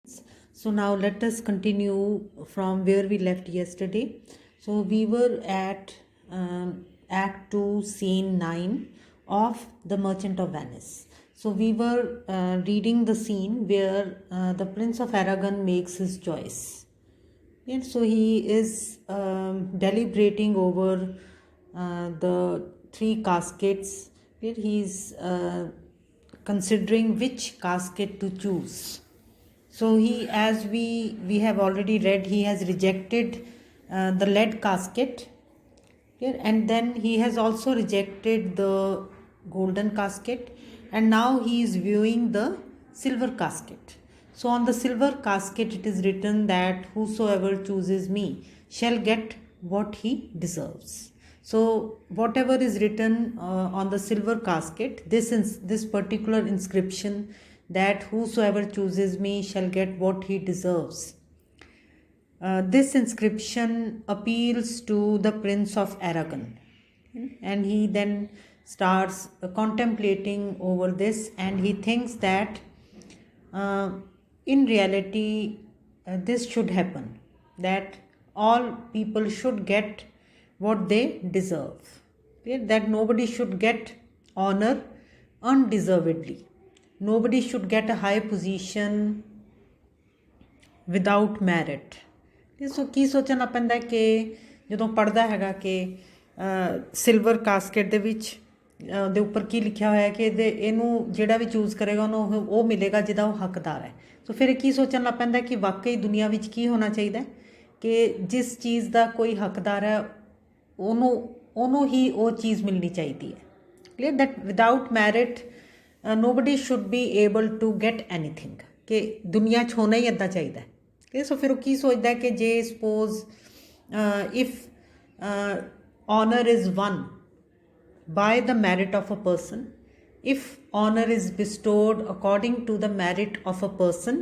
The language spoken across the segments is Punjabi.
So now let us continue from where we left yesterday. So we were at Act 2, Scene 9 of The Merchant of Venice. So we were reading the scene where the Prince of Aragon makes his choice. And so he is deliberating over the three caskets where he's considering which casket to choose. So he, as we have already read, he has rejected the lead casket, and then he has also rejected the golden casket, and now he is viewing the silver casket. So on the silver casket it is written that whosoever chooses me shall get what he deserves. So whatever is written on the silver casket, this particular inscription, that whosoever chooses me shall get what he deserves. This inscription appeals to the Prince of Aragon, and he then starts contemplating over this, and he thinks that in reality this should happen, that all people should get what they deserve, that nobody should get honor undeservedly, nobody should get a high position without merit. ਸੋ ਕੀ ਸੋਚਣਾ ਪੈਂਦਾ ਕਿ ਜਦੋਂ ਪੜ੍ਹਦਾ ਹੈਗਾ ਕਿ ਸਿਲਵਰ ਕਾਸਕਟ ਦੇ ਵਿੱਚ ਦੇ ਉੱਪਰ ਕੀ ਲਿਖਿਆ ਹੋਇਆ ਕਿ ਇਹਨੂੰ ਜਿਹੜਾ ਵੀ ਚੂਜ਼ ਕਰੇਗਾ ਉਹਨੂੰ ਉਹ ਮਿਲੇਗਾ ਜਿਹਦਾ ਉਹ ਹੱਕਦਾਰ ਹੈ। ਸੋ ਫਿਰ ਕੀ ਸੋਚਣ ਲੱਗ ਪੈਂਦਾ ਕਿ ਵਾਕਈ ਦੁਨੀਆ ਵਿੱਚ ਕੀ ਹੋਣਾ ਚਾਹੀਦਾ ਕਿ ਜਿਸ ਚੀਜ਼ ਦਾ ਕੋਈ ਹੱਕਦਾਰ ਹੈ ਉਹਨੂੰ ਹੀ ਉਹ ਚੀਜ਼ ਮਿਲਣੀ ਚਾਹੀਦੀ ਹੈ। Clear that without merit nobody should be able to get anything, ਕਿ ਦੁਨੀਆ 'ਚ ਹੋਣਾ ਹੀ ਇੱਦਾਂ ਚਾਹੀਦਾ। ਸੋ ਫਿਰ ਉਹ ਕੀ ਸੋਚਦਾ ਕਿ ਜੇ suppose if honor is won by the merit of a person, if honor is bestowed according to the merit of a person,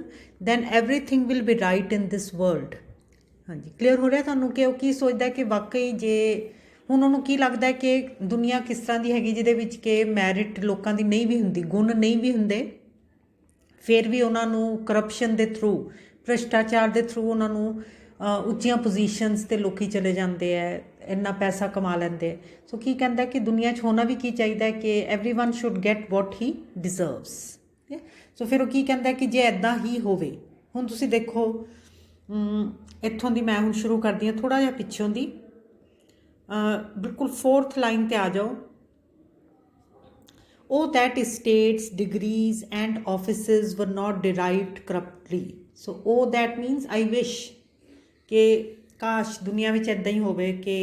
then everything will be right in this world. ਹਾਂਜੀ, ਕਲੀਅਰ ਹੋ ਰਿਹਾ ਤੁਹਾਨੂੰ ਕਿ ਉਹ ਕੀ ਸੋਚਦਾ ਕਿ ਵਾਕਈ ਜੇ ਹੁਣ ਉਹਨੂੰ ਕੀ ਲੱਗਦਾ ਕਿ ਦੁਨੀਆ ਕਿਸ ਤਰ੍ਹਾਂ ਦੀ ਹੈਗੀ ਜਿਹਦੇ ਵਿੱਚ ਕਿ ਮੈਰਿਟ ਲੋਕਾਂ ਦੀ ਨਹੀਂ ਵੀ ਹੁੰਦੀ, ਗੁਣ ਨਹੀਂ ਵੀ ਹੁੰਦੇ, ਫਿਰ ਵੀ ਉਹਨਾਂ ਨੂੰ ਕਰਪਸ਼ਨ ਦੇ ਥਰੂ, ਭ੍ਰਿਸ਼ਟਾਚਾਰ ਦੇ ਥਰੂ ਉਹਨਾਂ ਨੂੰ ਉੱਚੀਆਂ ਪੋਜੀਸ਼ਨਸ 'ਤੇ ਲੋਕ ਚਲੇ ਜਾਂਦੇ ਹੈ, ਇੰਨਾ ਪੈਸਾ ਕਮਾ ਲੈਂਦੇ। ਸੋ ਕੀ ਕਹਿੰਦਾ ਕਿ ਦੁਨੀਆ 'ਚ ਹੋਣਾ ਵੀ ਕੀ ਚਾਹੀਦਾ ਕਿ everyone should get what he deserves. So ਫਿਰ ਉਹ ਕੀ ਕਹਿੰਦਾ ਕਿ ਜੇ ਇੱਦਾਂ ਹੀ ਹੋਵੇ, ਹੁਣ ਤੁਸੀਂ ਦੇਖੋ ਇੱਥੋਂ ਦੀ ਮੈਂ ਹੁਣ ਸ਼ੁਰੂ ਕਰਦੀ ਹਾਂ ਥੋੜ੍ਹਾ ਜਿਹਾ ਪਿੱਛੋਂ ਦੀ, ਬਿਲਕੁਲ 4th ਲਾਈਨ 'ਤੇ ਆ ਜਾਓ। Oh, that estates, degrees and offices were not derived corruptly. So, oh, that means I wish ਕਿ ਕਾਸ਼ ਦੁਨੀਆ ਵਿੱਚ ਇੱਦਾਂ ਹੀ ਹੋਵੇ ਕਿ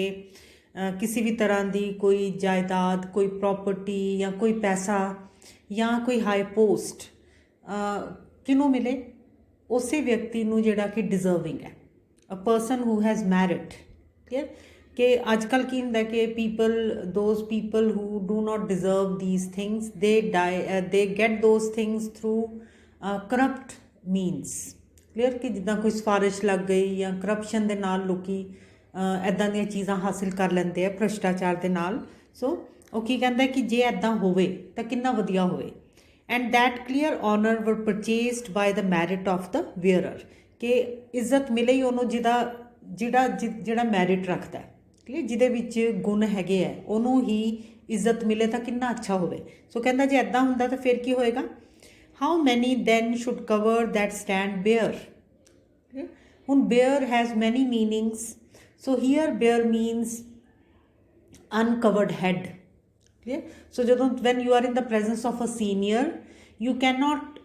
ਕਿਸੇ ਵੀ ਤਰ੍ਹਾਂ ਦੀ ਕੋਈ ਜਾਇਦਾਦ, ਕੋਈ ਪ੍ਰੋਪਰਟੀ ਜਾਂ ਕੋਈ ਪੈਸਾ ਜਾਂ ਕੋਈ ਹਾਈ ਪੋਸਟ ਕਿਹਨੂੰ ਮਿਲੇ, ਉਸੇ ਵਿਅਕਤੀ ਨੂੰ ਜਿਹੜਾ ਕਿ ਡਿਜ਼ਰਵਿੰਗ ਹੈ, a person who has merit. Clear ਕਿ ਅੱਜ ਕੱਲ੍ਹ ਕੀ ਹੁੰਦਾ ਕਿ those people who do not deserve these things, they get those things through corrupt means. Clear ਕਿ ਜਿੱਦਾਂ ਕੋਈ ਸਿਫਾਰਿਸ਼ ਲੱਗ ਗਈ ਜਾਂ ਕਰਪਸ਼ਨ ਦੇ ਨਾਲ ਲੋਕ ਇੱਦਾਂ ਦੀਆਂ ਚੀਜ਼ਾਂ ਹਾਸਿਲ ਕਰ ਲੈਂਦੇ ਆ ਭ੍ਰਿਸ਼ਟਾਚਾਰ ਦੇ ਨਾਲ। ਸੋ ਉਹ ਕੀ ਕਹਿੰਦਾ ਕਿ ਜੇ ਇੱਦਾਂ ਹੋਵੇ ਤਾਂ ਕਿੰਨਾ ਵਧੀਆ ਹੋਵੇ। And that clear honour were purchased by the merit of the wearer, ਕਿ ਇੱਜ਼ਤ ਮਿਲੇ ਹੀ ਉਹਨੂੰ ਜਿਹੜਾ ਮੈਰਿਟ ਰੱਖਦਾ, ਕਲੀਅਰ ਜਿਹਦੇ ਵਿੱਚ ਗੁਣ ਹੈਗੇ ਹੈ ਉਹਨੂੰ ਹੀ ਇੱਜ਼ਤ ਮਿਲੇ ਤਾਂ ਕਿੰਨਾ ਅੱਛਾ ਹੋਵੇ। ਸੋ ਕਹਿੰਦਾ ਜੇ ਇੱਦਾਂ ਹੁੰਦਾ ਤਾਂ ਫਿਰ ਕੀ ਹੋਏਗਾ। How many then should cover that stand bare? ਹੁਣ bare has many meanings. So here bare means uncovered head. Okay? So when you are in the presence of a senior, you cannot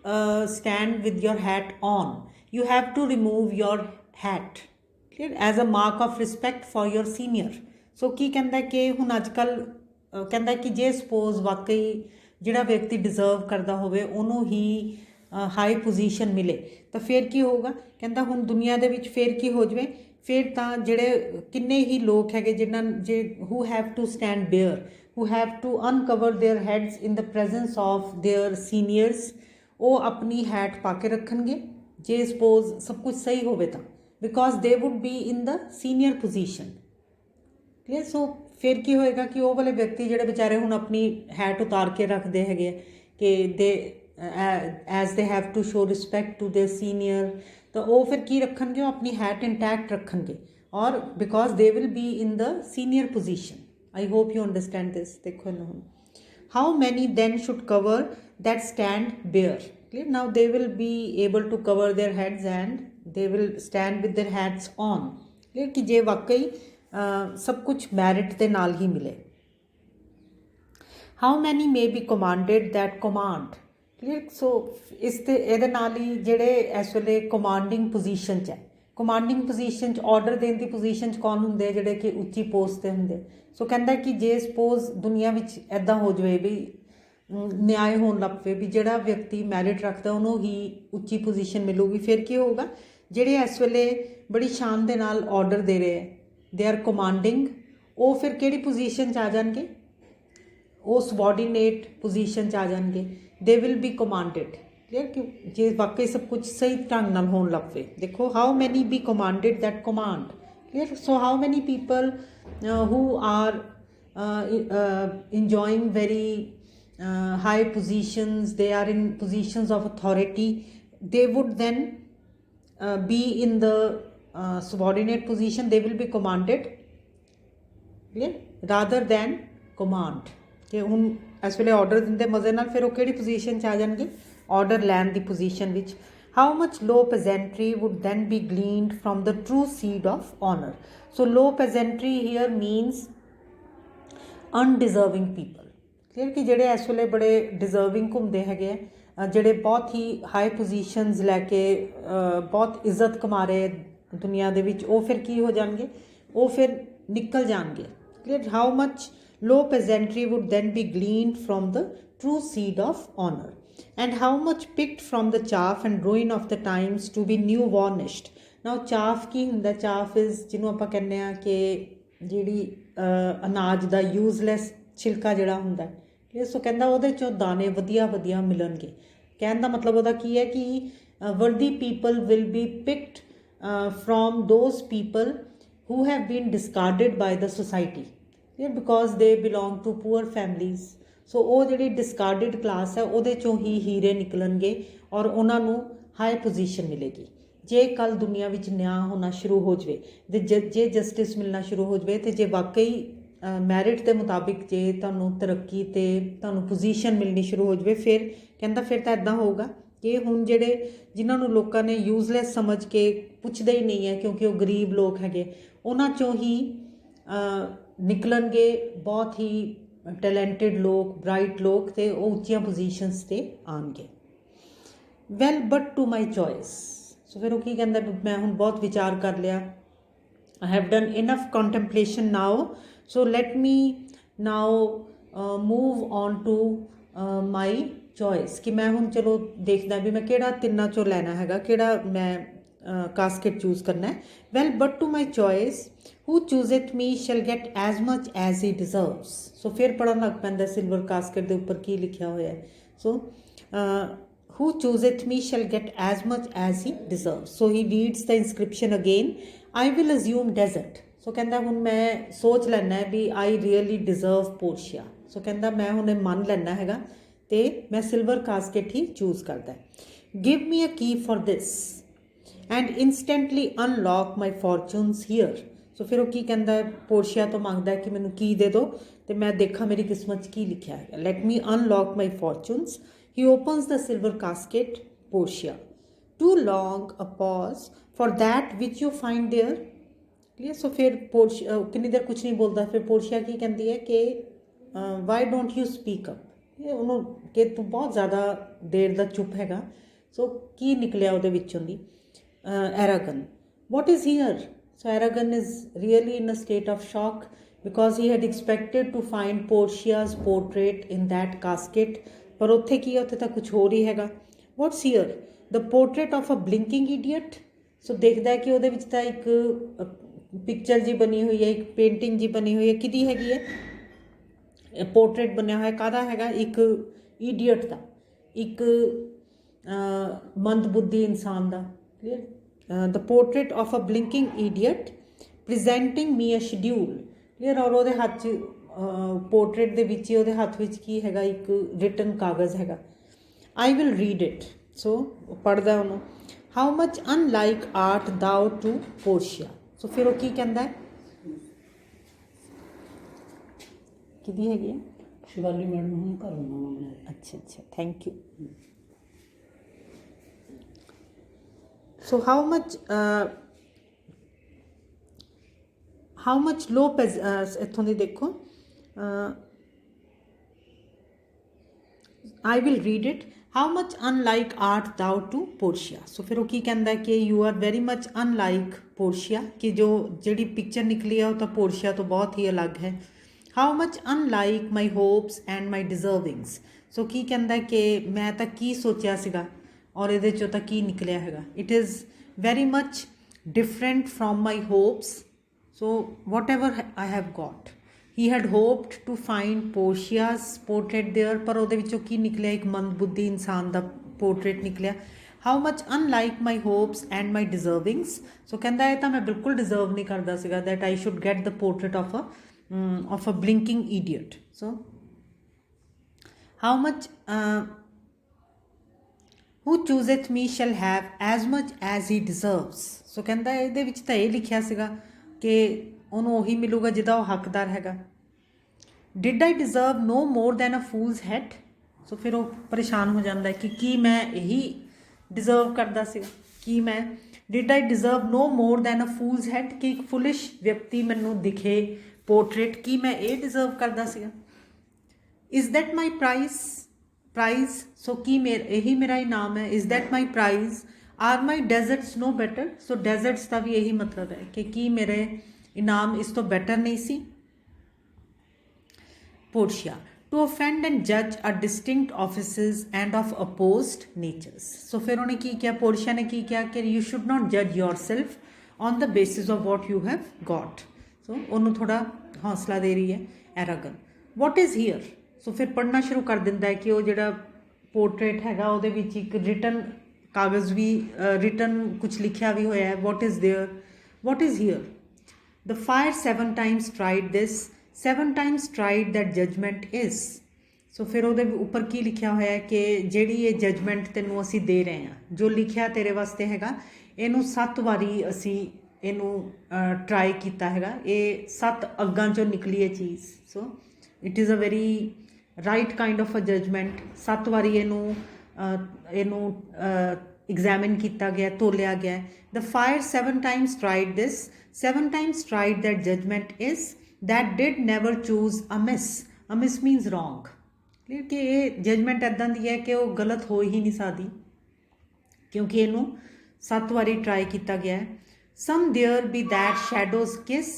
stand with your hat on. You have to remove your hat, okay? As a mark of respect for your senior. So ਕੀ ਕਹਿੰਦਾ ਕਿ ਹੁਣ ਅੱਜ ਕੱਲ੍ਹ ਕਹਿੰਦਾ ਕਿ ਜੇ ਸਪੋਜ਼ ਵਾਕਈ ਜਿਹੜਾ ਵਿਅਕਤੀ ਡਿਜ਼ਰਵ ਕਰਦਾ ਹੋਵੇ ਉਹਨੂੰ ਹੀ ਹਾਈ ਪੋਜੀਸ਼ਨ ਮਿਲੇ ਤਾਂ ਫਿਰ ਕੀ ਹੋਊਗਾ। ਕਹਿੰਦਾ ਹੁਣ ਦੁਨੀਆ ਦੇ ਵਿੱਚ ਫਿਰ ਕੀ ਹੋ ਜਾਵੇ, ਫਿਰ ਤਾਂ ਜਿਹੜੇ ਕਿੰਨੇ ਹੀ ਲੋਕ ਹੈਗੇ who have to stand bare, who have to uncover their heads in the presence of their seniors, ਉਹ ਆਪਣੀ ਹੈਟ ਪਾ ਕੇ ਰੱਖਣਗੇ ਜੇ ਸਪੋਜ਼ ਸਭ ਕੁਝ ਸਹੀ ਹੋਵੇ ਤਾਂ, because they would be in the senior position. Clear. So ਫਿਰ ਕੀ ਹੋਏਗਾ ਕਿ ਉਹ ਵਾਲੇ ਵਿਅਕਤੀ ਜਿਹੜੇ ਵਿਚਾਰੇ ਹੁਣ ਆਪਣੀ ਹੈਟ ਉਤਾਰ ਕੇ ਰੱਖਦੇ ਹੈਗੇ ਕਿ as they have to show respect to their senior, ਤਾਂ ਉਹ ਫਿਰ ਕੀ ਰੱਖਣਗੇ, ਉਹ ਆਪਣੀ ਹੈਟ ਇੰਟੈਕਟ ਰੱਖਣਗੇ, ਔਰ because they will be in the senior position. I hope you understand this. ਦੇਖੋ ਇਹਨੂੰ ਹੁਣ, how many then should cover that stand bare, clear? Now they will be able to cover their heads and they will stand with their hats on, clear? कि जे वाकई सब कुछ merit ਦੇ ਨਾਲ ਹੀ ਮਿਲੇ। how many may be commanded that command, clear? so ਇਸ ਤੇ ਇਹਦੇ ਨਾਲ ਹੀ ਜਿਹੜੇ ਇਸ ਵੇਲੇ commanding position 'ਚ ਹੈ, commanding position 'ਚ order ਦੇਣ ਦੀ position 'ਚ ਕੌਣ ਹੁੰਦੇ, ਜਿਹੜੇ ਕਿ ਉੱਚੀ ਪੋਸਟ ਤੇ ਹੁੰਦੇ। ਸੋ ਕਹਿੰਦਾ ਕਿ ਜੇ ਸਪੋਜ਼ ਦੁਨੀਆ ਵਿੱਚ ਇੱਦਾਂ ਹੋ ਜਾਵੇ ਵੀ ਨਿਆਂ ਹੋਣ ਲੱਗ ਪਏ ਵੀ ਜਿਹੜਾ ਵਿਅਕਤੀ ਮੈਰਿਟ ਰੱਖਦਾ ਉਹਨੂੰ ਹੀ ਉੱਚੀ ਪੋਜੀਸ਼ਨ ਮਿਲੂਗੀ, ਫਿਰ ਕੀ ਹੋਊਗਾ, ਜਿਹੜੇ ਇਸ ਵੇਲੇ ਬੜੀ ਸ਼ਾਨ ਦੇ ਨਾਲ ਆਰਡਰ ਦੇ ਰਹੇ ਹੈ, ਦੇ ਆਰ ਕਮਾਂਡਿੰਗ, ਉਹ ਫਿਰ ਕਿਹੜੀ ਪੋਜੀਸ਼ਨ 'ਚ ਆ ਜਾਣਗੇ, ਉਹ ਸਬੋਰਡੀਨੇਟ ਪੋਜੀਸ਼ਨ 'ਚ ਆ ਜਾਣਗੇ। ਦੇ ਵਿਲ ਬੀ ਕਮਾਂਡਡ, ਕਲੀਅਰ? ਕਿ ਜੇ ਵਾਕਈ ਸਭ ਕੁਝ ਸਹੀ ਢੰਗ ਨਾਲ ਹੋਣ ਲੱਗ ਪਏ। ਦੇਖੋ how many be commanded that command, clear? So how many people who are enjoying very high positions, they are in positions of authority, they would then be in the subordinate position, they will be commanded, clear? rather than command। ਕਿ ਹੁਣ ਇਸ ਵੇਲੇ ਆਰਡਰ ਦਿੰਦੇ ਮਜ਼ੇ ਨਾਲ, ਫਿਰ ਉਹ ਕਿਹੜੀ ਪੋਜੀਸ਼ਨ 'ਚ ਆ ਜਾਣਗੇ, ਆਰਡਰ ਲੈਣ ਦੀ ਪੋਜੀਸ਼ਨ ਵਿੱਚ। How much low peasantry would then be gleaned from the true seed of honour. So low peasantry here means undeserving people, clear? ਕਿ ਜਿਹੜੇ ਇਸ ਵੇਲੇ ਬੜੇ ਡਿਜ਼ਰਵਿੰਗ ਘੁੰਮਦੇ ਹੈਗੇ ਆ, ਜਿਹੜੇ ਬਹੁਤ ਹੀ ਹਾਈ ਪੋਜੀਸ਼ਨਸ ਲੈ ਕੇ ਬਹੁਤ ਇੱਜ਼ਤ ਕਮਾ ਰਹੇ ਦੁਨੀਆ ਦੇ ਵਿੱਚ, ਉਹ ਫਿਰ ਕੀ ਹੋ ਜਾਣਗੇ, ਉਹ ਫਿਰ ਨਿਕਲ ਜਾਣਗੇ, clear? How much low peasantry would then be gleaned from the true seed of honour, and how much picked from the chaff and ruin of the times to be new varnished. Now chaff ਕੀ ਹੁੰਦਾ, ਚਾਫ ਇਜ਼ ਜਿਹਨੂੰ ਆਪਾਂ ਕਹਿੰਦੇ ਹਾਂ ਕਿ ਜਿਹੜੀ ਅਨਾਜ ਦਾ ਯੂਜ਼ਲੈਸ ਛਿਲਕਾ ਜਿਹੜਾ ਹੁੰਦਾ ਹੈ। ਸੋ ਕਹਿੰਦਾ ਉਹਦੇ 'ਚੋਂ ਦਾਣੇ ਵਧੀਆ ਵਧੀਆ ਮਿਲਣਗੇ। ਕਹਿਣ ਦਾ ਮਤਲਬ ਉਹਦਾ ਕੀ ਹੈ ਕਿ worthy people will be picked from those people who have been discarded by the society, because they belong to poor families. So ਉਹ ਜਿਹੜੀ ਡਿਸਕਾਰਡਡ ਕਲਾਸ ਹੈ ਉਹਦੇ 'ਚੋਂ ਹੀ ਹੀਰੇ ਨਿਕਲਣਗੇ ਔਰ ਉਹਨਾਂ ਨੂੰ ਹਾਈ ਪੋਜੀਸ਼ਨ ਮਿਲੇਗੀ। ਜੇ ਕੱਲ੍ਹ ਦੁਨੀਆ ਵਿੱਚ ਨਿਆਂ ਹੋਣਾ ਸ਼ੁਰੂ ਹੋ ਜਾਵੇ ਅਤੇ ਜੇ ਜਸਟਿਸ ਮਿਲਣਾ ਸ਼ੁਰੂ ਹੋ ਜਾਵੇ, ਅਤੇ ਜੇ ਵਾਕਈ ਮੈਰਿਟ ਦੇ ਮੁਤਾਬਿਕ ਜੇ ਤੁਹਾਨੂੰ ਤਰੱਕੀ ਅਤੇ ਤੁਹਾਨੂੰ ਪੋਜੀਸ਼ਨ ਮਿਲਣੀ ਸ਼ੁਰੂ ਹੋ ਜਾਵੇ, ਫਿਰ ਕਹਿੰਦਾ ਫਿਰ ਤਾਂ ਇੱਦਾਂ ਹੋਊਗਾ ਕਿ ਹੁਣ ਜਿਹੜੇ ਜਿਨ੍ਹਾਂ ਨੂੰ ਲੋਕਾਂ ਨੇ ਯੂਜ਼ਲੈਸ ਸਮਝ ਕੇ ਪੁੱਛਦੇ ਹੀ ਨਹੀਂ ਹੈ ਕਿਉਂਕਿ ਉਹ ਗਰੀਬ ਲੋਕ ਹੈਗੇ, ਉਹਨਾਂ 'ਚੋਂ ਹੀ ਨਿਕਲਣਗੇ ਬਹੁਤ ਹੀ ਟੈਲੈਂਟਡ ਲੋਕ, ਬਰਾਈਟ ਲੋਕ, ਅਤੇ ਉਹ ਉੱਚੀਆਂ ਪੋਜੀਸ਼ਨਸ 'ਤੇ ਆਉਣਗੇ। Well but to my choice. So ਫਿਰ ਉਹ ਕੀ ਕਹਿੰਦਾ, ਮੈਂ ਹੁਣ ਬਹੁਤ ਵਿਚਾਰ ਕਰ ਲਿਆ, I have done enough contemplation now, so let me now move on to my choice. ਕਿ ਮੈਂ ਹੁਣ ਚਲੋ ਦੇਖਦਾ ਵੀ ਮੈਂ ਕਿਹੜਾ ਤਿੰਨਾਂ 'ਚੋਂ ਲੈਣਾ ਹੈਗਾ, ਕਿਹੜਾ ਮੈਂ ਕਾਸਕਟ ਚੂਜ਼ ਕਰਨਾ ਹੈ। Well but to my choice who chooseth me shall get as much as he deserves. So ਫਿਰ ਪੜ੍ਹਨ ਲੱਗ ਪੈਂਦਾ ਸਿਲਵਰ ਕਾਸਕਟ ਦੇ ਉੱਪਰ ਕੀ ਲਿਖਿਆ ਹੋਇਆ ਹੈ। ਸੋ who chooseth me shall get as much as he deserves. So he reads the inscription again. I will assume desert. So ਕਹਿੰਦਾ ਹੁਣ ਮੈਂ ਸੋਚ ਲੈਣਾ ਹੈ ਵੀ I really deserve Portia. So ਕਹਿੰਦਾ ਮੈਂ ਹੁਣ ਇਹ ਮੰਨ ਲੈਣਾ ਹੈਗਾ ਅਤੇ ਮੈਂ ਸਿਲਵਰ ਕਾਸਕਟ ਹੀ ਚੂਜ਼ ਕਰਦਾ। Give me a key for this and instantly unlock my fortunes here. So ਫਿਰ ਉਹ ਕੀ ਕਹਿੰਦਾ, ਪੋਰਸ਼ੀਆ ਤੋਂ ਮੰਗਦਾ ਕਿ ਮੈਨੂੰ ਕੀ ਦੇ ਦਿਓ ਅਤੇ ਮੈਂ ਦੇਖਾਂ ਮੇਰੀ ਕਿਸਮਤ 'ਚ ਕੀ ਲਿਖਿਆ ਹੈਗਾ। Let me unlock my fortunes. He opens the silver casket. Portia. Too long a pause for that which you find there. Clear? So फिर पोर्शिया कितनी देर कुछ नहीं बोलता, फिर पोर्शिया की कहती है कि why don't you speak up? ਉਹਨੂੰ ਕਿ ਤੂੰ ਬਹੁਤ ਜ਼ਿਆਦਾ ਦੇਰ ਦਾ ਚੁੱਪ ਹੈਗਾ। ਸੋ ਕੀ ਨਿਕਲਿਆ ਉਹਦੇ ਵਿੱਚੋਂ ਦੀ, Aragon. What is here? So Aragon is really in a state of shock because he had expected to find Portia's portrait in that casket. ਪਰ ਉੱਥੇ ਕੀ ਹੈ, ਉੱਥੇ ਤਾਂ ਕੁਛ ਹੋਰ ਹੀ ਹੈਗਾ। What's here? The portrait of a blinking idiot. So ਦੇਖਦਾ ਕਿ ਉਹਦੇ ਵਿੱਚ ਤਾਂ ਇੱਕ ਪਿਕਚਰ ਜੀ ਬਣੀ ਹੋਈ ਹੈ, ਇੱਕ ਪੇਂਟਿੰਗ ਜੀ ਬਣੀ ਹੋਈ ਹੈ। ਕਿਹਦੀ ਹੈਗੀ ਹੈ? ਪੋਰਟਰੇਟ ਬਣਿਆ ਹੋਇਆ ਕਾਹਦਾ ਹੈਗਾ? ਇੱਕ ਈਡੀਅਟ ਦਾ, ਇੱਕ ਮੰਦਬੁੱਧੀ ਇਨਸਾਨ ਦਾ। Clear? The portrait of a blinking idiot presenting me a schedule. Clear? ਔਰ ਉਹਦੇ ਹੱਥ 'ਚ ਪੋਰਟਰੇਟ ਦੇ ਵਿੱਚ ਹੀ ਉਹਦੇ ਹੱਥ ਵਿੱਚ ਕੀ ਹੈਗਾ, ਇੱਕ ਰਿਟਨ ਕਾਗਜ਼ ਹੈਗਾ। I will read it. So पढ़दा ਉਹਨੂੰ how much unlike art thou to Portia. So ਫਿਰ ਉਹ ਕੀ ਕਹਿੰਦਾ ਹੈ ਕਿਹਦੀ ਹੈਗੀ ਹੈ शिवाली मैडम हम कर बनाया। अच्छा अच्छा thank you so how much low ਇੱਥੋਂ ਦੀ ਦੇਖੋ I will read it how much unlike art thou to Portia so ਫਿਰ ਉਹ ਕੀ ਕਹਿੰਦਾ ਕਿ you are very much unlike Portia ਕਿ ਜੋ ਜਿਹੜੀ ਪਿਕਚਰ ਨਿਕਲੀ ਆ ਉਹ ਤਾਂ ਪੋਰਸ਼ੀਆ ਤੋਂ ਬਹੁਤ ਹੀ ਅਲੱਗ ਹੈ how much unlike my hopes and my deservings so ਕੀ ਕਹਿੰਦਾ ਕਿ ਮੈਂ ਤਾਂ ਕੀ ਸੋਚਿਆ ਸੀਗਾ ਔਰ ਇਹਦੇ ਚੋਂ ਤਾਂ ਕੀ ਨਿਕਲਿਆ ਹੈਗਾ it is very much different from my hopes so whatever I have got he had hoped to find Portia's portrait there ਪਰ ਉਹਦੇ ਵਿੱਚੋਂ ਕੀ ਨਿਕਲਿਆ ਇੱਕ ਮੰਦਬੁੱਧੀ ਇਨਸਾਨ ਦਾ portrait ਨਿਕਲਿਆ how much unlike my hopes and my deservings so ਕਹਿੰਦਾ ਇਹ ਤਾਂ ਮੈਂ ਬਿਲਕੁਲ deserve ਨਹੀਂ ਕਰਦਾ ਸੀਗਾ that I should get the portrait of a blinking idiot so how much who chooseth me shall have as much as he deserves so ਕਹਿੰਦਾ ਇਹਦੇ ਵਿੱਚ ਤਾਂ ਇਹ ਲਿਖਿਆ ਸੀਗਾ ਕਿ ਉਹਨੂੰ ਉਹੀ ਮਿਲੂਗਾ ਜਿਹਦਾ ਉਹ ਹੱਕਦਾਰ ਹੈਗਾ did I deserve no more than a fool's head so ਫਿਰ ਉਹ ਪਰੇਸ਼ਾਨ ਹੋ ਜਾਂਦਾ ਹੈ ਕਿ ਕੀ ਮੈਂ ਇਹੀ ਡਿਜ਼ਰਵ ਕਰਦਾ ਸੀਗਾ ਕੀ ਮੈਂ did I deserve no more than a fool's head ਕਿ ਇੱਕ ਫੁਲਿਸ਼ ਵਿਅਕਤੀ ਮੈਨੂੰ ਦਿਖੇ पोर्ट्रेट की मैं ये डिजर्व करता सीगा is that my prize so की यही मेरा इनाम है is that my prize are my deserts no better so deserts का भी यही मतलब है कि की मेरे इनाम इस तो बैटर नहीं सी पोर्शिया टू ऑफेंड एंड जज are distinct offices and of opposed natures so फिर उन्हें की किया पोर्शिया ने की किया कि यू शुड नॉट जज yourself on the basis of what you have got so उन्होंने थोड़ा हौसला दे रही है Arragon what is here so फिर पढ़ना शुरू कर दिंदा है कि वो जिहड़ा पोर्ट्रेट हैगा ਉਹਦੇ ਵਿੱਚ ਇੱਕ रिटन कागज़ भी रिटन कुछ लिखिया भी होया है what is there what is here the fire 7 times tried this 7 times tried that judgment is सो फिर ਉਹਦੇ ਉੱਪਰ ਕੀ ਲਿਖਿਆ ਹੋਇਆ ਹੈ ਕਿ ਜਿਹੜੀ ਇਹ ਜਜਮੈਂਟ ਤੈਨੂੰ ਅਸੀਂ ਦੇ ਰਹੇ ਹਾਂ ਜੋ ਲਿਖਿਆ ਤੇਰੇ ਵਾਸਤੇ ਹੈਗਾ ਇਹਨੂੰ 7 ਵਾਰੀ ਅਸੀਂ ਇਹਨੂੰ ਟਰਾਈ ਕੀਤਾ ਹੈਗਾ ਇਹ 7 ਅੱਗਾਂ ਚੋਂ ਨਿਕਲੀ ਇਹ ਚੀਜ਼ so it is a very right kind of a judgement 7 ਵਾਰੀ ਇਹਨੂੰ ਐਗਜ਼ਾਮਿਨ ਕੀਤਾ ਗਿਆ ਤੋਲਿਆ ਗਿਆ the fire 7 times tried this 7 times tried that judgment is that did never choose amiss means wrong clear ਕਿ ਇਹ ਜਜਮੈਂਟ ਇੱਦਾਂ ਦੀ ਹੈ ਕਿ ਉਹ ਗਲਤ ਹੋ ਹੀ ਨਹੀਂ ਸਕਦੀ ਕਿਉਂਕਿ ਇਹਨੂੰ 7 ਵਾਰੀ ਟਰਾਈ ਕੀਤਾ ਗਿਆ ਹੈ some there be that shadows kiss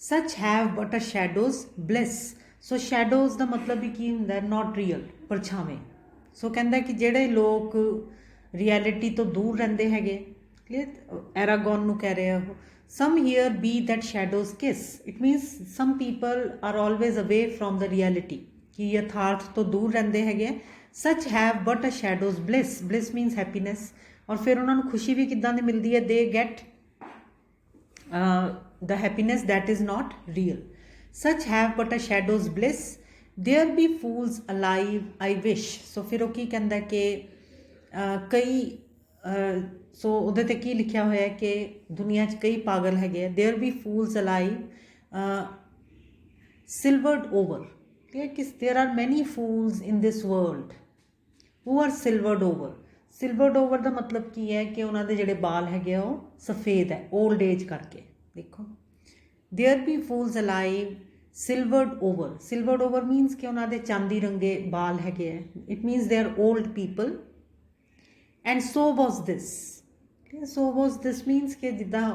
such have but a shadows bliss so shadows ਦਾ ਮਤਲਬ ਵੀ ਕੀ ਹੁੰਦਾ not real ਪਰਛਾਵੇਂ ਸੋ ਕਹਿੰਦਾ ਕਿ ਜਿਹੜੇ ਲੋਕ ਰਿਐਲਿਟੀ ਤੋਂ ਦੂਰ ਰਹਿੰਦੇ ਹੈਗੇ ਕਲੀਅਰ ਐਰਾਗਨ ਨੂੰ ਕਹਿ ਰਿਹਾ ਉਹ some here be that shadows kiss it means some people are always away from the reality ਕਿ ਯਥਾਰਥ ਤੋਂ ਦੂਰ ਰਹਿੰਦੇ ਹੈਗੇ such have but a shadows bliss means happiness ਔਰ ਫਿਰ ਉਹਨਾਂ ਨੂੰ ਖੁਸ਼ੀ ਵੀ ਕਿੱਦਾਂ ਦੀ ਮਿਲਦੀ ਹੈ they get the happiness that is not real such have but a shadow's bliss there be fools alive I wish so ਫਿਰ ਉਹ ਕੀ ਕਹਿੰਦਾ ਕਿ ਕਈ ਸੋ ਉਹਦੇ ਤੇ ਕੀ ਲਿਖਿਆ ਹੋਇਆ ਕਿ ਦੁਨੀਆ 'ਚ ਕਈ ਪਾਗਲ ਹੈਗੇ there be fools alive silvered over ਕਿ there are many fools in this world who are silvered over ਦਾ ਮਤਲਬ ਕੀ ਹੈ ਕਿ ਉਹਨਾਂ ਦੇ ਜਿਹੜੇ ਬਾਲ ਹੈਗੇ ਉਹ ਸਫੇਦ ਹੈ ਓਲਡ ਏਜ ਕਰਕੇ ਦੇਖੋ there be fools alive silvered over means ਕਿ ਉਹਨਾਂ ਦੇ ਚਾਂਦੀ ਰੰਗੇ ਬਾਲ ਹੈਗੇ ਹੈ it means they are old people and so was this means ਕਿ ਜਿੱਦਾਂ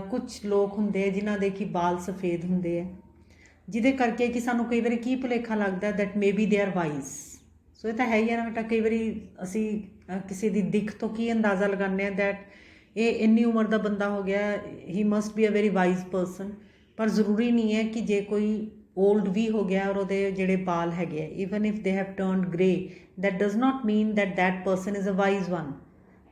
ਕੁਝ ਲੋਕ ਹੁੰਦੇ ਜਿਨ੍ਹਾਂ ਦੇ ਕਿ ਬਾਲ ਸਫੇਦ ਹੁੰਦੇ ਹੈ ਜਿਹਦੇ ਕਰਕੇ ਕਿ ਸਾਨੂੰ ਕਈ ਵਾਰੀ ਕੀ ਭੁਲੇਖਾ ਲੱਗਦਾ that maybe they are wise ਸੋ ਇਹ ਤਾਂ ਹੈ ਹੀ ਹੈ ਨਾ ਬੇਟਾ ਕਈ ਵਾਰੀ ਅਸੀਂ ਕਿਸੇ ਦੀ ਦਿੱਖ ਤੋਂ ਕੀ ਅੰਦਾਜ਼ਾ ਲਗਾਉਂਦੇ ਹਾਂ ਦੈਟ ਇਹ ਇੰਨੀ ਉਮਰ ਦਾ ਬੰਦਾ ਹੋ ਗਿਆ he must be a very wise person ਪਰ ਜ਼ਰੂਰੀ ਨਹੀਂ ਹੈ ਕਿ ਜੇ ਕੋਈ ਓਲਡ ਵੀ ਹੋ ਗਿਆ ਔਰ ਉਹਦੇ ਜਿਹੜੇ ਬਾਲ ਹੈਗੇ ਆ even if they have turned grey that does not mean that person is a wise one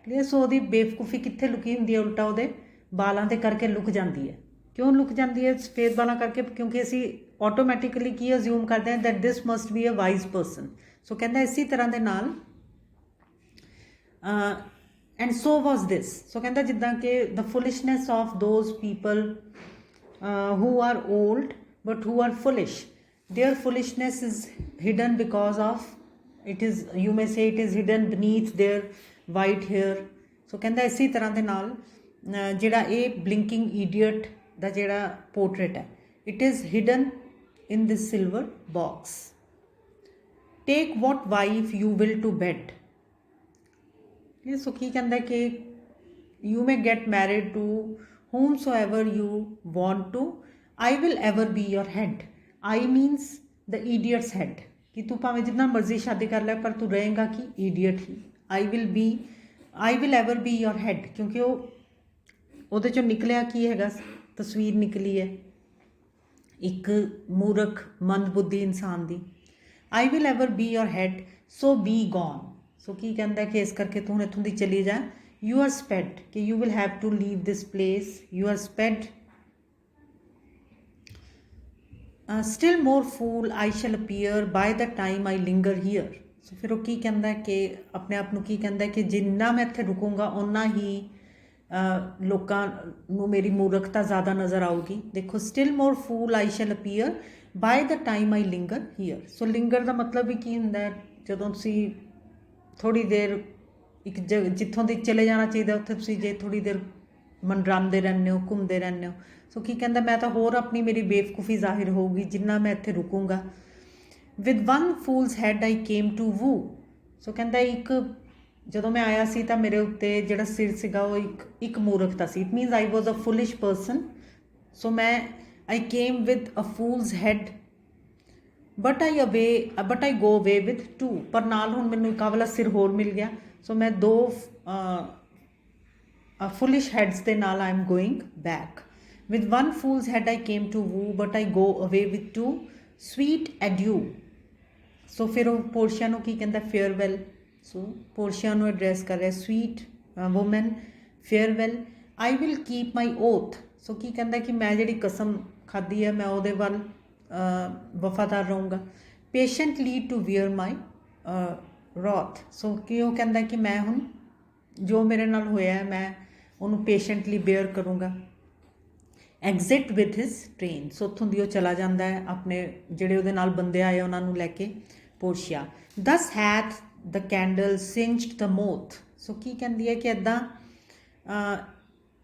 clear so ਉਹਦੀ ਬੇਵਕੂਫੀ ਕਿੱਥੇ ਲੁਕੀ ਹੁੰਦੀ ਹੈ ਉਲਟਾ ਉਹਦੇ ਬਾਲਾਂ ਦੇ ਕਰਕੇ ਲੁਕ ਜਾਂਦੀ ਹੈ ਕਿਉਂ ਲੁਕ ਜਾਂਦੀ ਹੈ ਸਫੇਦ ਬਾਲਾਂ ਕਰਕੇ ਕਿਉਂਕਿ ਅਸੀਂ ਆਟੋਮੈਟਿਕਲੀ ਕੀ ਅਜ਼ਿਊਮ ਕਰਦੇ ਹਾਂ that this must be a wise person so ਕਹਿੰਦਾ ਇਸੇ ਤਰ੍ਹਾਂ ਦੇ ਨਾਲ ਐਂਡ ਸੋ ਵਾਜ਼ ਦਿਸ। ਸੋ ਕਹਿੰਦਾ ਜਿੱਦਾਂ ਕਿ the foolishness of those people who are old but who are foolish, their foolishness is hidden because of it is, you may say it is hidden beneath their white hair। ਸੋ ਕਹਿੰਦਾ ਇਸੇ ਤਰ੍ਹਾਂ ਦੇ ਨਾਲ ਜਿਹੜਾ ਇਹ ਬਲਿੰਕਿੰਗ ਈਡੀਅਟ ਦਾ ਜਿਹੜਾ ਪੋਰਟਰੇਟ ਹੈ, it is hidden in this silver box. Take what wife you will to bed. So ਕੀ ਕਹਿੰਦਾ ਕਿ you may get married to whomsoever you want to, I will ever be your head। I means the idiot's head, कि तू भावें जितना मर्जी शादी कर ले पर तू रहेगा कि idiot he. I will ever be your head, क्योंकि ਉਹਦੇ ਚੋਂ ਨਿਕਲਿਆ ਕੀ ਹੈਗਾ, ਤਸਵੀਰ ਨਿਕਲੀ ਹੈ ਇੱਕ ਮੂਰਖ ਮੰਦਬੁੱਧੀ ਇਨਸਾਨ ਦੀ। I will ever be your head, so be gone। ਸੋ ਕੀ ਕਹਿੰਦਾ ਕਿ ਇਸ ਕਰਕੇ ਤੂੰ ਹੁਣ ਇੱਥੋਂ ਦੀ ਚਲੀ ਜਾ। You are sped, कि you will have to leave this place, you are sped। Still more fool I shall appear by the time I linger here। ਸੋ ਫਿਰ ਉਹ ਕੀ ਕਹਿੰਦਾ ਕਿ ਆਪਣੇ ਆਪ ਨੂੰ ਕੀ ਕਹਿੰਦਾ ਕਿ ਜਿੰਨਾ ਮੈਂ ਇੱਥੇ ਰੁਕੂੰਗਾ ਓਨਾ ਹੀ ਲੋਕਾਂ ਨੂੰ ਮੇਰੀ ਮੂਰਖਤਾ ਜ਼ਿਆਦਾ ਨਜ਼ਰ ਆਊਗੀ। ਦੇਖੋ still more fool I shall appear by the time I linger here। ਸੋ ਲਿੰਗਰ ਦਾ ਮਤਲਬ ਵੀ ਕੀ ਹੁੰਦਾ ਹੈ, ਜਦੋਂ ਤੁਸੀਂ ਥੋੜ੍ਹੀ ਦੇਰ ਇੱਕ ਜਿੱਥੋਂ ਦੀ ਚਲੇ ਜਾਣਾ ਚਾਹੀਦਾ ਉੱਥੇ ਤੁਸੀਂ ਜੇ ਥੋੜ੍ਹੀ ਦੇਰ ਮੰਡਰਾਉਂਦੇ ਰਹਿੰਦੇ ਹੋ, ਘੁੰਮਦੇ ਰਹਿੰਦੇ ਹੋ। ਸੋ ਕੀ ਕਹਿੰਦਾ ਮੈਂ ਤਾਂ ਹੋਰ ਆਪਣੀ ਮੇਰੀ ਬੇਵਕੂਫੀ ਜ਼ਾਹਿਰ ਹੋਊਗੀ ਜਿੰਨਾ ਮੈਂ ਇੱਥੇ ਰੁਕੂੰਗਾ। With one fool's head I came to woo. So ਕਹਿੰਦਾ ਇੱਕ ਜਦੋਂ ਮੈਂ ਆਇਆ ਸੀ ਤਾਂ ਮੇਰੇ ਉੱਤੇ ਜਿਹੜਾ ਸਿਰ ਸੀਗਾ ਉਹ ਇੱਕ ਮੂਰਖ ਦਾ ਸੀ। It means I was a foolish person. So ਮੈਂ I came with a fool's head but I go away with to. ਪਰ ਨਾਲ ਹੁਣ ਮੈਨੂੰ ਇੱਕ ਵਾਲਾ ਸਿਰ ਹੋਰ ਮਿਲ ਗਿਆ। ਸੋ ਮੈਂ ਦੋ ਫੁਲਿਸ਼ ਹੈਡਸ ਦੇ ਨਾਲ I am going back. With one fool's head I came to woo but I go away with two sweet adieu. So ਫਿਰ ਉਹ ਪੋਰਸ਼ੀਆ ਨੂੰ ਕੀ ਕਹਿੰਦਾ, ਫੇਅਰਵੈਲ। ਸੋ ਪੋਰਸ਼ੀਆ ਨੂੰ ਐਡਰੈਸ ਕਰ ਰਿਹਾ, sweet woman farewell. I will keep my oath. So ਕੀ ਕਹਿੰਦਾ ਕਿ ਮੈਂ ਜਿਹੜੀ ਕਸਮ ਖਾਧੀ ਹੈ ਮੈਂ ਉਹਦੇ ਵੱਲ ਵਫਾਦਾਰ ਰਹੂੰਗਾ। ਪੇਸ਼ੈਂਟਲੀ ਟੂ ਵੀਅਰ ਮਾਈ ਰੋਥ। ਸੋ ਕਿ ਉਹ ਕਹਿੰਦਾ ਕਿ ਮੈਂ ਹੁਣ ਜੋ ਮੇਰੇ ਨਾਲ ਹੋਇਆ ਮੈਂ ਉਹਨੂੰ ਪੇਸ਼ੈਂਟਲੀ ਬੇਅਰ ਕਰੂੰਗਾ। Exit with his train. So ਉੱਥੋਂ ਦੀ ਉਹ ਚਲਾ ਜਾਂਦਾ ਹੈ ਆਪਣੇ ਜਿਹੜੇ ਉਹਦੇ ਨਾਲ ਬੰਦੇ ਆਏ ਉਹਨਾਂ ਨੂੰ ਲੈ ਕੇ। ਪੋਰਸ਼ੀਆ ਦਸ ਹੈਥ ਦ ਕੈਂਡਲ ਸਿੰਜਡ ਦ ਮੋਥ। ਸੋ ਕੀ ਕਹਿੰਦੀ ਹੈ ਕਿ ਇੱਦਾਂ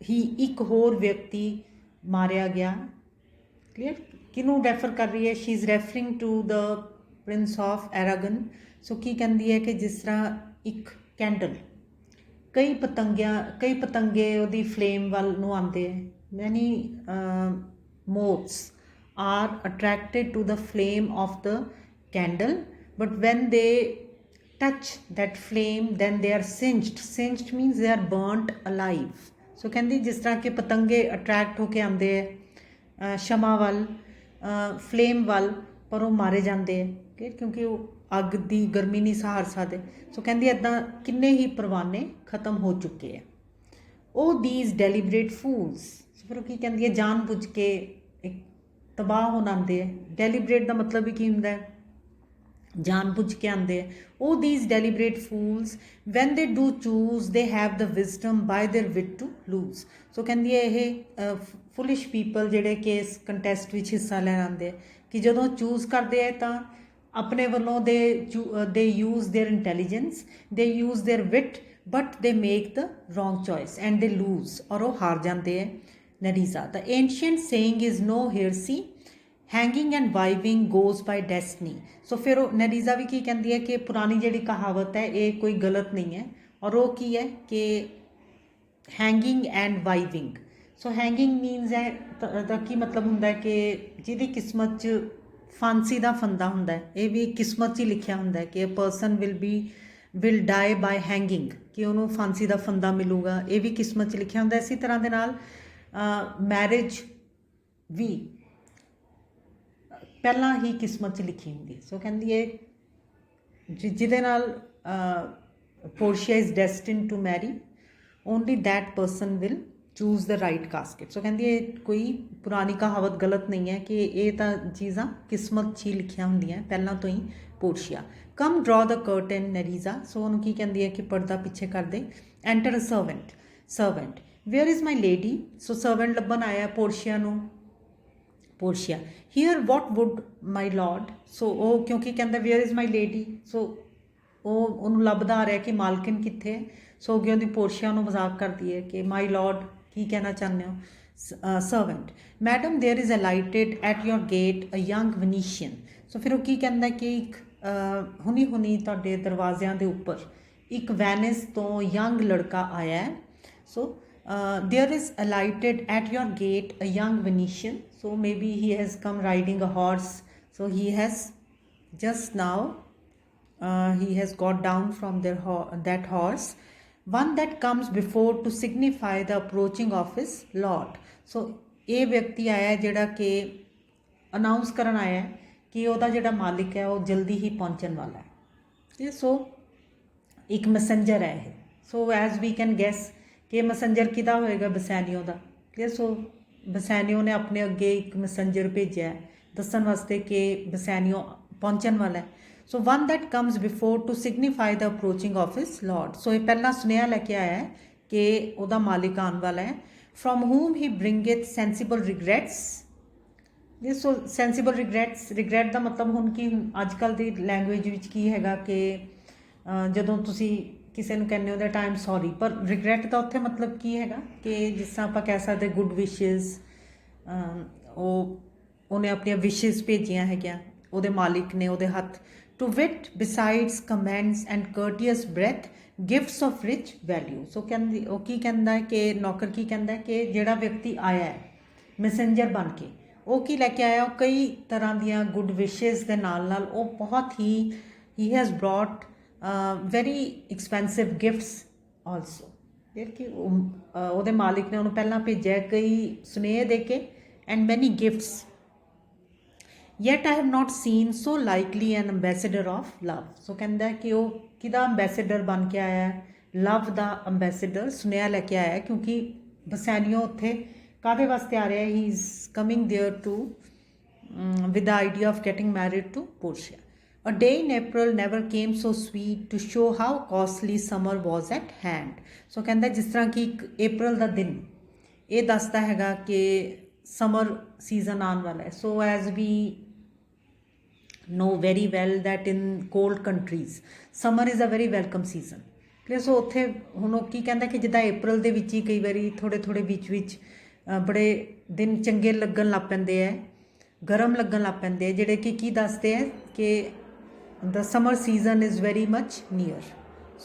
ਹੀ ਇੱਕ ਹੋਰ ਵਿਅਕਤੀ ਮਾਰਿਆ ਗਿਆ। ਕਲੀਅਰ ਕਿਹਨੂੰ ਰੈਫਰ ਕਰ ਰਹੀ ਹੈ, she is referring to the prince of Arragon. So ਕੀ ਕਹਿੰਦੀ ਹੈ ਕਿ ਜਿਸ ਤਰ੍ਹਾਂ ਇੱਕ ਕੈਂਡਲ ਕਈ ਪਤੰਗੇ ਉਹਦੀ ਫਲੇਮ ਵੱਲ ਨੂੰ ਆਉਂਦੇ ਹੈ। ਮੈਨੀ moths are attracted to the flame of the candle, but when they touch that flame then they are singed means they are burnt alive। ਸੋ ਕਹਿੰਦੀ ਜਿਸ ਤਰ੍ਹਾਂ ਕਿ ਪਤੰਗੇ ਅਟਰੈਕਟ ਹੋ ਕੇ ਆਉਂਦੇ ਹੈ ਸ਼ਮਾ ਵੱਲ, ਫਲੇਮ ਵੱਲ, ਪਰ ਉਹ ਮਾਰੇ ਜਾਂਦੇ ਹੈ ਕਿਉਂਕਿ ਉਹ ਅੱਗ ਦੀ ਗਰਮੀ ਨਹੀਂ ਸਹਾਰ ਸਕਦੇ। ਸੋ ਕਹਿੰਦੀ ਇੱਦਾਂ ਕਿੰਨੇ ਹੀ ਪਰਵਾਨੇ ਖਤਮ ਹੋ ਚੁੱਕੇ ਹੈ। ਉਹ ਦੀਜ਼ ਡੈਲੀਬਰੇਟ ਫੂਲਸ। ਫਿਰ ਉਹ ਕੀ ਕਹਿੰਦੀ ਹੈ, ਜਾਣ ਬੁੱਝ ਕੇ ਇੱਕ ਤਬਾਹ ਹੋਣ ਆਉਂਦੇ ਹੈ। ਡੈਲੀਬਰੇਟ ਦਾ ਮਤਲਬ ਵੀ ਕੀ ਹੁੰਦਾ ਹੈ, ਜਾਣ ਬੁੱਝ ਕੇ ਆਉਂਦੇ ਹੈ। ਉਹ these deliberate fools when they do choose they have the wisdom by their wit to lose. So ਕਹਿੰਦੀ ਹੈ ਇਹ ਫੁਲਿਸ਼ ਪੀਪਲ ਜਿਹੜੇ ਕਿ ਇਸ ਕੰਟੈਸਟ ਵਿੱਚ ਹਿੱਸਾ ਲੈਣ ਆਉਂਦੇ ਹੈ ਕਿ ਜਦੋਂ ਚੂਜ਼ ਕਰਦੇ ਹੈ ਤਾਂ ਆਪਣੇ ਵੱਲੋਂ they use their intelligence, they use their wit, but they make the wrong choice and they lose. ਔਰ ਉਹ ਹਾਰ ਜਾਂਦੇ ਹੈ। Nerissa the ancient saying is no heresy, hanging and wiving goes by destiny. So ਫਿਰ ਉਹ ਨਰੀਜ਼ਾ ਵੀ ਕੀ ਕਹਿੰਦੀ ਹੈ ਕਿ ਪੁਰਾਣੀ ਜਿਹੜੀ ਕਹਾਵਤ ਹੈ ਇਹ ਕੋਈ ਗਲਤ ਨਹੀਂ ਹੈ। ਔਰ ਉਹ ਕੀ ਹੈ ਕਿ hanging and wiving. So hanging means ਹੈ ਦਾ ਕੀ ਮਤਲਬ ਹੁੰਦਾ ਹੈ ਕਿ ਜਿਹਦੀ ਕਿਸਮਤ 'ਚ ਫਾਂਸੀ ਦਾ ਫੰਦਾ ਹੁੰਦਾ ਹੈ। ਇਹ ਵੀ ਕਿਸਮਤ 'ਚ ਹੀ ਲਿਖਿਆ ਹੁੰਦਾ ਹੈ ਕਿ a person will die by hanging, ਕਿ ਉਹਨੂੰ ਫਾਂਸੀ ਦਾ ਫੰਦਾ ਮਿਲੂਗਾ। ਇਹ ਵੀ ਕਿਸਮਤ 'ਚ ਲਿਖਿਆ ਹੁੰਦਾ। ਇਸੇ ਤਰ੍ਹਾਂ ਦੇ ਨਾਲ ਮੈਰਿਜ ਵੀ ਪਹਿਲਾਂ ਹੀ ਕਿਸਮਤ 'ਚ ਲਿਖੀ ਹੁੰਦੀ। ਸੋ ਕਹਿੰਦੀ ਹੈ ਜਿਹਦੇ ਨਾਲ Portia is destined to marry, only that person will choose the right casket. So ਕਹਿੰਦੀ ਇਹ ਕੋਈ ਪੁਰਾਣੀ ਕਹਾਵਤ ਗਲਤ ਨਹੀਂ ਹੈ ਕਿ ਇਹ ਤਾਂ ਚੀਜ਼ਾਂ ਕਿਸਮਤ 'ਚ ਹੀ ਲਿਖੀਆਂ ਹੁੰਦੀਆਂ ਪਹਿਲਾਂ ਤੋਂ ਹੀ। Portia. Come draw the curtain, Nerissa. So ਉਹਨੂੰ ਕੀ ਕਹਿੰਦੀ ਹੈ ਕਿ ਪਰਦਾ ਪਿੱਛੇ ਕਰ ਦੇ. Enter a servant. Where is my lady? So servant ਲੱਭਣ ਆਇਆ Portia ਨੂੰ. Portia, here what would my lord? So ਉਹ ਕਿਉਂਕਿ ਕਹਿੰਦਾ where is my lady? So ਉਹ ਉਹਨੂੰ ਲੱਭਦਾ ਆ ਰਿਹਾ ਕਿ ਮਾਲਕਿਨ ਕਿੱਥੇ ਹੈ. ਸੋ ਅੱਗੇ ਉਹਦੀ ਪੋਰਸ਼ੀਆ ਨੂੰ ਮਜ਼ਾਕ ਕਰਦੀ ਹੈ ਕਿ ਮਾਈ ਲਾਰਡ ਕੀ ਕਹਿਣਾ ਚਾਹੁੰਦੇ ਹੋ. Servant, madam there is alighted at your gate a young Venetian. So ਫਿਰ ਉਹ ਕੀ ਕਹਿੰਦਾ ਕਿ ਇੱਕ ਹੁਣੀ ਤੁਹਾਡੇ ਦਰਵਾਜ਼ਿਆਂ ਦੇ ਉੱਪਰ ਇੱਕ ਵੈਨਿਸ ਤੋਂ ਯੰਗ ਲੜਕਾ ਆਇਆ ਹੈ. So there is alighted at your gate a young Venetian. So maybe he has come riding a horse. So he has just now he has got down from that horse, one that comes before to signify the approaching of his lord. So ਇਹ ਵਿਅਕਤੀ ਆਇਆ ਜਿਹੜਾ ਕਿ ਅਨਾਊਂਸ ਕਰਨ ਆਇਆ ਕਿ ਉਹਦਾ ਜਿਹੜਾ ਮਾਲਿਕ ਹੈ ਉਹ ਜਲਦੀ ਹੀ ਪਹੁੰਚਣ ਵਾਲਾ ਹੈ. ਤੇ ਸੋ ਇੱਕ ਮੈਸੇਂਜਰ ਹੈ ਇਹ. So as we can guess ਕਿ ਮੈਸੇਂਜਰ ਕਿਹਦਾ ਹੋਏਗਾ, ਬਸੈਨੀਓ ਦਾ. ਤੇ ਸੋ ਬਸੈਨੀਓ ਨੇ ਆਪਣੇ ਅੱਗੇ ਇੱਕ ਮੈਸੇਂਜਰ ਭੇਜਿਆ ਦੱਸਣ ਵਾਸਤੇ ਕਿ ਬਸੈਨੀਓ ਪਹੁੰਚਣ ਵਾਲਾ ਹੈ. So one that comes before to signify the approaching of his lord. So ਇਹ ਪਹਿਲਾਂ ਸੁਨੇਹਾ ਲੈ ਕੇ ਆਇਆ ਹੈ ਕਿ ਉਹਦਾ ਮਾਲਿਕ ਆਉਣ ਵਾਲਾ ਹੈ. From whom he bringeth sensible regrets. So sensible regret ਦਾ ਮਤਲਬ ਹੁਣ ਕੀ ਅੱਜ ਕੱਲ੍ਹ ਦੀ ਲੈਂਗੁਏਜ ਵਿੱਚ ਕੀ ਹੈਗਾ ਕਿ ਜਦੋਂ ਤੁਸੀਂ ਕਿਸੇ ਨੂੰ ਕਹਿੰਦੇ ਹੋ ਦੈਟ ਆਈ ਐਮ ਸੌਰੀ, ਪਰ ਰਿਗਰੈਟ ਦਾ ਉੱਥੇ ਮਤਲਬ ਕੀ ਹੈਗਾ ਕਿ ਜਿਸ ਤਰ੍ਹਾਂ ਆਪਾਂ ਕਹਿ ਸਕਦੇ ਗੁੱਡ ਵਿਸ਼ਿਜ਼. ਉਹਨੇ ਆਪਣੀਆਂ ਵਿਸ਼ਿਜ਼ ਭੇਜੀਆਂ ਹੈਗੀਆਂ ਉਹਦੇ ਮਾਲਿਕ ਨੇ ਉਹਦੇ ਹੱਥ. To wit besides commends and courteous breath gifts of rich value. So ਕਹਿੰਦੀ ਉਹ ਕੀ ਕਹਿੰਦਾ ਕਿ ਨੌਕਰ ਕੀ ਕਹਿੰਦਾ ਕਿ ਜਿਹੜਾ ਵਿਅਕਤੀ ਆਇਆ ਹੈ ਮੈਸੇਂਜਰ ਬਣ ਕੇ ਉਹ ਕੀ ਲੈ ਕੇ ਆਇਆ, ਉਹ ਕਈ ਤਰ੍ਹਾਂ ਦੀਆਂ ਗੁੱਡ ਵਿਸ਼ਿਜ਼ ਦੇ ਨਾਲ ਉਹ ਬਹੁਤ he has brought very expensive gifts also. ਕਿ ਉਹਦੇ ਮਾਲਿਕ ਨੇ ਉਹਨੂੰ ਪਹਿਲਾਂ ਭੇਜਿਆ ਕਈ ਸੁਨੇਹੇ ਦੇ ਕੇ and many gifts. Yet I have not seen so likely an ambassador of love. ਸੋ ਕਹਿੰਦਾ ਕਿ ਉਹ ਕਿਹਦਾ ਅੰਬੈਸਡਰ ਬਣ ਕੇ ਆਇਆ ਹੈ, ਲਵ ਦਾ ਅੰਬੈਸਡਰ ਸੁਨੇਹਾ ਲੈ ਕੇ ਆਇਆ ਕਿਉਂਕਿ ਬਸੈਨੀਓ ਉੱਥੇ ਕਾਹਦੇ ਵਾਸਤੇ ਆ ਰਿਹਾ. He is coming there to with the idea of getting married to Portia. A day in April never came so sweet to show how costly summer was at hand. ਸੋ ਕਹਿੰਦਾ ਜਿਸ ਤਰ੍ਹਾਂ ਕਿ ਇੱਕ April ਦਾ ਦਿਨ ਇਹ ਦੱਸਦਾ ਹੈਗਾ ਕਿ ਸਮਰ ਸੀਜ਼ਨ ਆਉਣ ਵਾਲਾ ਹੈ. ਸੋ as we know very well that in cold countries summer is a very welcome season. ਸੋ ਉੱਥੇ ਹੁਣ ਉਹ ਕੀ ਕਹਿੰਦਾ ਕਿ ਜਿੱਦਾਂ April ਦੇ ਵਿੱਚ ਹੀ ਕਈ ਵਾਰੀ ਥੋੜ੍ਹੇ ਵਿੱਚ ਬੜੇ ਦਿਨ ਚੰਗੇ ਲੱਗਣ ਲੱਗ ਪੈਂਦੇ ਹੈ, ਗਰਮ ਲੱਗਣ ਲੱਗ ਪੈਂਦੇ ਹੈ, ਜਿਹੜੇ ਕਿ ਕੀ ਦੱਸਦੇ ਹੈ ਕਿ the summer season is very much near.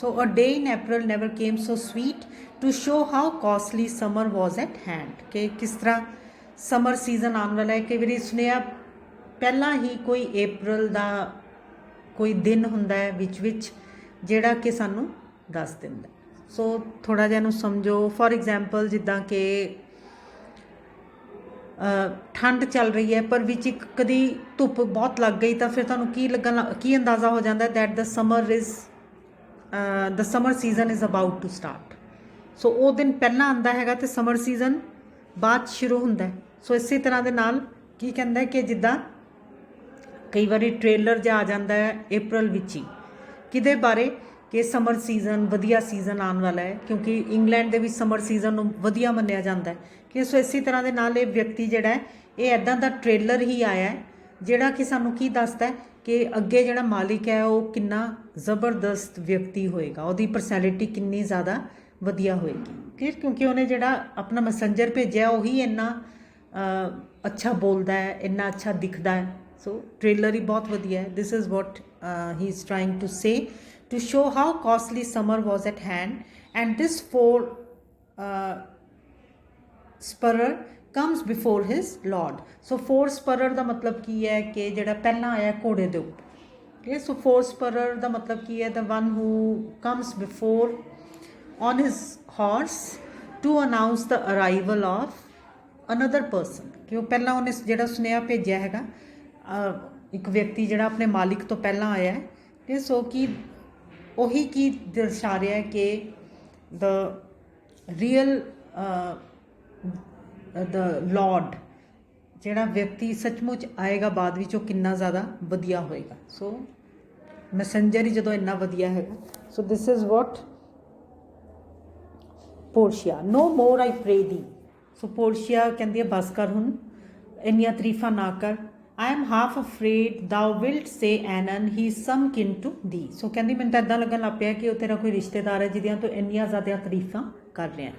So a day in April never came so sweet to show how costly summer was at hand. ਕਿ ਕਿਸ ਤਰ੍ਹਾਂ ਸਮਰ ਸੀਜ਼ਨ ਆਉਣ ਵਾਲਾ ਹੈ. ਕਈ ਵਾਰੀ ਸੁਣਿਆ ਪਹਿਲਾਂ ਹੀ ਕੋਈ April ਦਾ ਕੋਈ ਦਿਨ ਹੁੰਦਾ ਹੈ ਵਿੱਚ ਜਿਹੜਾ ਕਿ ਸਾਨੂੰ ਦੱਸ ਦਿੰਦਾ. ਸੋ ਥੋੜ੍ਹਾ ਜਿਹਾ ਇਹਨੂੰ ਸਮਝੋ. ਫੋਰ ਐਗਜ਼ਾਮਪਲ ਜਿੱਦਾਂ ਕਿ ਠੰਡ ਚੱਲ ਰਹੀ ਹੈ ਪਰ ਵਿੱਚ ਇੱਕ ਕਦੀ ਧੁੱਪ ਬਹੁਤ ਲੱਗ ਗਈ ਤਾਂ ਫਿਰ ਤੁਹਾਨੂੰ ਕੀ ਅੰਦਾਜ਼ਾ ਹੋ ਜਾਂਦਾ that the summer season is about to start. So ਉਹ ਦਿਨ ਪਹਿਲਾਂ ਆਉਂਦਾ ਹੈਗਾ ਅਤੇ ਸਮਰ ਸੀਜ਼ਨ ਬਾਅਦ ਸ਼ੁਰੂ ਹੁੰਦਾ ਹੈ. ਸੋ ਇਸੇ ਤਰ੍ਹਾਂ ਦੇ ਨਾਲ ਕੀ ਕਹਿੰਦਾ ਕਿ ਜਿੱਦਾਂ ਕਈ ਵਾਰੀ ਟ੍ਰੇਲਰ ਜਿਹਾ ਆ ਜਾਂਦਾ ਹੈ April ਵਿੱਚ ਹੀ ਕਿਹਦੇ ਬਾਰੇ ਕਿ ਸਮਰ ਸੀਜ਼ਨ ਵਧੀਆ ਸੀਜ਼ਨ ਆਉਣ ਵਾਲਾ ਹੈ ਕਿਉਂਕਿ ਇੰਗਲੈਂਡ ਦੇ ਵਿੱਚ ਸਮਰ ਸੀਜ਼ਨ ਨੂੰ ਵਧੀਆ ਮੰਨਿਆ ਜਾਂਦਾ ਹੈ. ਕਿ ਸੋ ਇਸੇ ਤਰ੍ਹਾਂ ਦੇ ਨਾਲ ਇਹ ਵਿਅਕਤੀ ਜਿਹੜਾ ਹੈ ਇਹ ਇੱਦਾਂ ਦਾ ਟ੍ਰੇਲਰ ਹੀ ਆਇਆ ਹੈ ਜਿਹੜਾ ਕਿ ਸਾਨੂੰ ਕੀ ਦੱਸਦਾ ਹੈ ਕਿ ਅੱਗੇ ਜਿਹੜਾ ਮਾਲਿਕ ਹੈ ਉਹ ਕਿੰਨਾ ਜ਼ਬਰਦਸਤ ਵਿਅਕਤੀ ਹੋਏਗਾ, ਉਹਦੀ ਪਰਸਨੈਲਿਟੀ ਕਿੰਨੀ ਜ਼ਿਆਦਾ ਵਧੀਆ ਹੋਏਗੀ. ਕਿਉਂਕਿ ਉਹਨੇ ਜਿਹੜਾ ਆਪਣਾ ਮੈਸੇਂਜਰ ਭੇਜਿਆ ਉਹੀ ਇੰਨਾ ਅੱਛਾ ਬੋਲਦਾ ਹੈ, ਇੰਨਾ ਅੱਛਾ ਦਿਖਦਾ ਹੈ. ਸੋ ਟ੍ਰੇਲਰ ਹੀ ਬਹੁਤ ਵਧੀਆ ਹੈ. This is what he is trying to say to show how costly summer was at hand. And this four-spurrer comes before his lord. So four-spurrer ਦਾ ਮਤਲਬ ਕੀ ਹੈ ਕਿ ਜਿਹੜਾ ਪਹਿਲਾਂ ਆਇਆ ਘੋੜੇ ਦੇ ਉੱਪਰ. Okay, so four-spurrer ਦਾ ਮਤਲਬ ਕੀ ਹੈ the one who comes before on his horse to announce the arrival of another person. ਕਿ ਉਹ ਪਹਿਲਾਂ ਉਹਨੇ ਜਿਹੜਾ ਸੁਨੇਹਾ ਭੇਜਿਆ ਹੈਗਾ ਇੱਕ ਵਿਅਕਤੀ ਜਿਹੜਾ ਆਪਣੇ ਮਾਲਿਕ ਤੋਂ ਪਹਿਲਾਂ ਆਇਆ ਹੈ. ਤੇ ਸੋ ਕਿ ਉਹੀ ਕੀ ਦਰਸਾ ਰਿਹਾ ਹੈ ਕਿ ਦ ਰੀਅਲ ਦ ਲਾਰਡ ਜਿਹੜਾ ਵਿਅਕਤੀ ਸੱਚਮੁੱਚ ਆਏਗਾ ਬਾਅਦ ਵਿੱਚ ਉਹ ਕਿੰਨਾ ਜ਼ਿਆਦਾ ਵਧੀਆ ਹੋਏਗਾ. ਸੋ ਮੈਸੇਂਜਰ ਹੀ ਜਦੋਂ ਇੰਨਾ ਵਧੀਆ ਹੈਗਾ। So this is what Portia, no more I pray thee. So Portia कहती है बस कर हुन, इन्नियां तरीफां ना कर। I am half afeard thou wilt say anon ही सम किन टू दी। सो कहती मैंने तो इदां लगन लग पिया कि वो तेरा कोई रिश्तेदार है जिदियां तो इन्नियां ज़्यादा तरीफां कर रहे हैं।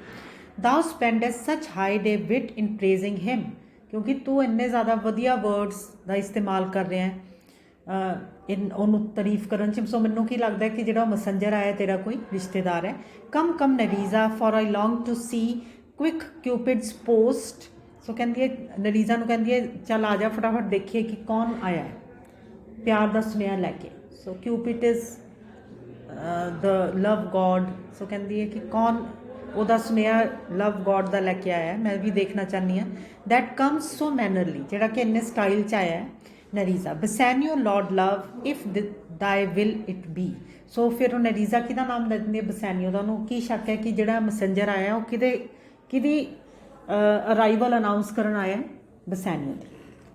Thou spend as such high day wit in praising him, क्योंकि तू इन्ने ज़्यादा वधिया वर्ड्स का इस्तेमाल कर रहे हैं ਉਹਨੂੰ ਤਾਰੀਫ ਕਰਨ 'ਚ। ਸੋ ਮੈਨੂੰ ਕੀ ਲੱਗਦਾ ਕਿ ਜਿਹੜਾ ਮੈਸੇਂਜਰ ਆਇਆ ਤੇਰਾ ਕੋਈ ਰਿਸ਼ਤੇਦਾਰ ਹੈ। Come come Nerissa for I long to see quick Cupid's post. So ਕਹਿੰਦੀ ਹੈ ਨਰੀਜ਼ਾ ਨੂੰ, ਕਹਿੰਦੀ ਹੈ ਚੱਲ ਆ ਜਾ ਫਟਾਫਟ ਦੇਖੀਏ ਕਿ ਕੌਣ ਆਇਆ ਹੈ ਪਿਆਰ ਦਾ ਸੁਨੇਹਾ ਲੈ ਕੇ। ਸੋ ਕਿਊਪਿਡ ਇਜ਼ ਦ ਲਵ ਗੋਡ। ਸੋ ਕਹਿੰਦੀ ਹੈ ਕਿ ਕੌਣ ਉਹਦਾ ਸੁਨੇਹਾ ਲਵ ਗੋਡ ਦਾ ਲੈ ਕੇ ਆਇਆ, ਮੈਂ ਵੀ ਦੇਖਣਾ ਚਾਹੁੰਦੀ ਹਾਂ। ਦੈਟ ਕਮਸ ਸੋ ਮੈਨਰਲੀ, ਜਿਹੜਾ ਕਿ ਇੰਨੇ ਸਟਾਈਲ 'ਚ ਆਇਆ ਹੈ। Nerissa Bassanio lord love if thy will it be. So फिर नरीज़ा किदा नाम ले दिंदी है बसैनियो दा। उन्होंने की शक है कि जिहड़ा मैसेंजर आया वो किदी अराइवल अनाउंस करन आया बसैनियो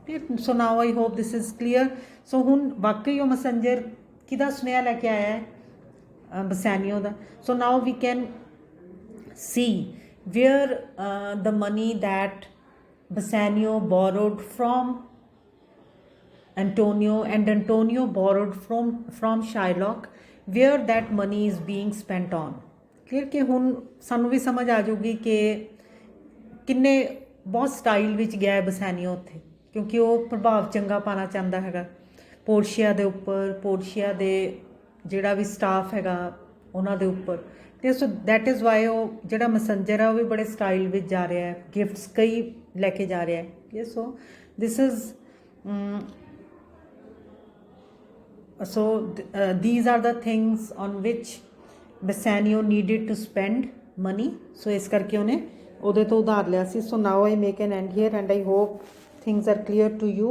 दी। So now I hope this is clear. So हुण वाकई वो मैसेंजर किदा सुनेहा लैके आया है बसैनियो दा। So now we can see where the money that Bassanio borrowed from Antonio and Antonio borrowed from Shylock, where that money is being spent on। Clear कि हुण सानू भी समझ आ जाऊगी कि किन्ने बहुत स्टाइल विच गया है बसैनियो उत्थे, क्योंकि वो प्रभाव चंगा पाना चाहता हैगा पोर्शिया दे उपर, पोर्शिया दे जिहड़ा भी स्टाफ हैगा उन्हां दे उपर। ते सो दैट इज़ वाई वो जिहड़ा मैसेंजर है वो भी बड़े स्टाइल विच जा रहा है, गिफ्ट्स कई लैके जा रहा है। So this is so these are the things on which Bassanio needed to spend money। so इस करके उन्हें ਉਹਦੇ ਤੋਂ ਉਧਾਰ ਲਿਆ ਸੀ। so now I make an end here and I hope things are clear to you।